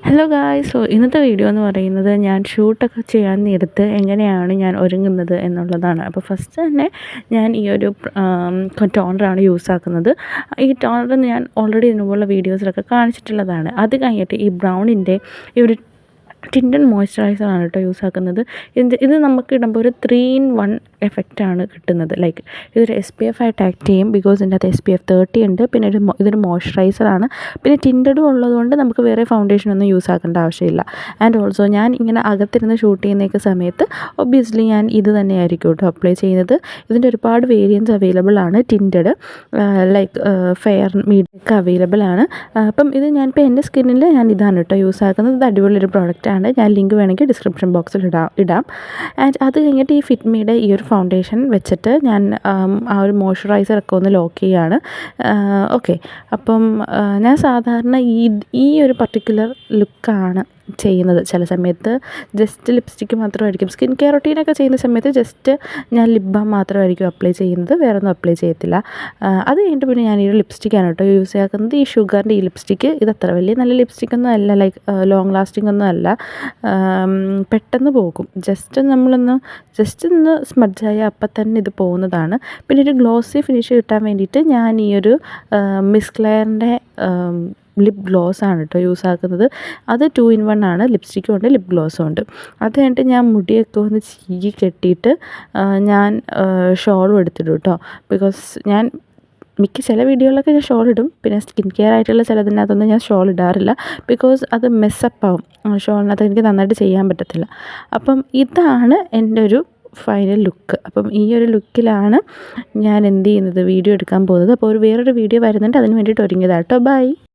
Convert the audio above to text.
Hello guys. ഇന്നത്തെ video എന്ന് പറയുന്നത് ഞാൻ ഷൂട്ടൊക്കെ ചെയ്യാൻ നേരത്ത് എങ്ങനെയാണ് ഞാൻ ഒരുങ്ങുന്നത് എന്നുള്ളതാണ്. അപ്പോൾ ഫസ്റ്റ് തന്നെ ഞാൻ ഈ ഒരു ടോണറാണ് യൂസ് ആക്കുന്നത്. ഈ ടോണർ ഞാൻ ഓൾറെഡി ഇതിനുള്ള വീഡിയോസിലൊക്കെ കാണിച്ചിട്ടുള്ളതാണ്. അത് കഴിഞ്ഞിട്ട് ഈ ബ്രൗണിൻ്റെ ഈ ഒരു ടിൻറ്റഡ് മോയ്സ്ചറൈസറാണ് കേട്ടോ യൂസ് ആക്കുന്നത്. ഇത് നമുക്ക് ഇടുമ്പോൾ ഒരു 3-in-1 എഫക്റ്റാണ് കിട്ടുന്നത്. ലൈക്ക് ഇതൊരു SPF ആയിട്ട് ആക്ട് ചെയ്യും, ബിക്കോസ് ഇതിൻ്റെ അകത്ത് SPF 30 ഉണ്ട്. പിന്നെ ഇതൊരു മോയ്സ്ചറൈസറാണ്. പിന്നെ ടിൻറ്റഡും ഉള്ളതുകൊണ്ട് നമുക്ക് വേറെ ഫൗണ്ടേഷനൊന്നും യൂസ് ആക്കേണ്ട ആവശ്യമില്ല. ആൻഡ് ഓൾസോ ഞാൻ ഇങ്ങനെ അകത്തിരുന്ന് ഷൂട്ട് ചെയ്യുന്നതൊക്കെ സമയത്ത് ഒബ്വിയസ്ലി ഞാൻ ഇത് തന്നെയായിരിക്കും കേട്ടോ അപ്ലൈ ചെയ്യുന്നത്. ഇതിൻ്റെ ഒരുപാട് വേരിയൻസ് അവൈലബിൾ ആണ്. ടിൻറ്റഡ്, ലൈക്ക് ഫെയർ, മീഡിയം ഒക്കെ അവൈലബിൾ ആണ്. അപ്പം ഇത് ഞാനിപ്പോൾ എൻ്റെ സ്കിന്നിൽ ഞാൻ ഇതാണ് കേട്ടോ യൂസ് ആക്കുന്നത്. ഇത് അടിപൊളിയൊരു പ്രോഡക്റ്റാണ്. ഞാൻ ലിങ്ക് വേണമെങ്കിൽ ഡിസ്ക്രിപ്ഷൻ ബോക്സിൽ ഇടാം. ആൻഡ് അത് കഴിഞ്ഞിട്ട് ഈ ഫിറ്റ്മിയുടെ ഈ ഒരു ഫൗണ്ടേഷൻ വെച്ചിട്ട് ഞാൻ ആ ഒരു മോയ്സ്ചറൈസറൊക്കെ ഒന്ന് ലോക്ക് ചെയ്യുകയാണ്. ഓക്കെ, അപ്പം ഞാൻ സാധാരണ ഈ ഒരു പർട്ടിക്കുലർ ലുക്കാണ് ചെയ്യുന്നത്. ചില സമയത്ത് ജസ്റ്റ് ലിപ്സ്റ്റിക്ക് മാത്രമായിരിക്കും. സ്കിൻ കെയർ റൊട്ടീനൊക്കെ ചെയ്യുന്ന സമയത്ത് ജസ്റ്റ് ഞാൻ ലിപ് ബാം മാത്രമായിരിക്കും അപ്ലൈ ചെയ്യുന്നത്, വേറെ ഒന്നും അപ്ലൈ ചെയ്യത്തില്ല. അത് കഴിഞ്ഞിട്ട് പിന്നെ ഞാൻ ഈ ഒരു ലിപ്സ്റ്റിക്കാണ് കേട്ടോ യൂസ് ആക്കുന്നത്. ഈ ഷുഗറിൻ്റെ ഈ ലിപ്സ്റ്റിക്ക് ഇത് അത്ര വലിയ നല്ല ലിപ്സ്റ്റിക്കൊന്നും അല്ല, ലൈക്ക് ലോങ് ലാസ്റ്റിംഗ് ഒന്നും അല്ല. പെട്ടെന്ന് പോകും. ജസ്റ്റ് ഒന്ന് സ്മഡ്ജായ അപ്പം തന്നെ ഇത് പോകുന്നതാണ്. പിന്നെ ഒരു ഗ്ലോസി ഫിനിഷ് കിട്ടാൻ വേണ്ടിയിട്ട് ഞാൻ ഈ ഒരു മിസ് ക്ലെയറിൻ്റെ ലിപ് ഗ്ലോസ്സാണ് കേട്ടോ യൂസ് ആക്കുന്നത്. അത് 2-in-1 ആണ്. ലിപ്സ്റ്റിക്കും ഉണ്ട്, ലിപ് ഗ്ലോസ്സും ഉണ്ട്. അത് കഴിഞ്ഞിട്ട് ഞാൻ മുടിയൊക്കെ ഒന്ന് ചീകി കെട്ടിയിട്ട് ഞാൻ ഷോളും എടുത്തിടും കേട്ടോ. ബിക്കോസ് ഞാൻ ചില വീഡിയോകളിലൊക്കെ ഞാൻ ഷോൾ ഇടും. പിന്നെ സ്കിൻ കെയർ ആയിട്ടുള്ള ചിലതിനകത്തൊന്നും ഞാൻ ഷോൾ ഇടാറില്ല, ബിക്കോസ് അത് മെസ്സപ്പാവും. ഷോളിനകത്ത് എനിക്ക് നന്നായിട്ട് ചെയ്യാൻ പറ്റത്തില്ല. അപ്പം ഇതാണ് എൻ്റെ ഒരു ഫൈനൽ ലുക്ക്. അപ്പം ഈ ഒരു ലുക്കിലാണ് ഞാൻ എന്ത് ചെയ്യുന്നത്, വീഡിയോ എടുക്കാൻ പോകുന്നത്. അപ്പോൾ വേറൊരു വീഡിയോ വരുന്നുണ്ട്, അതിന് വേണ്ടിയിട്ട് ഒരുങ്ങിയതാണ് കേട്ടോ. ബൈ.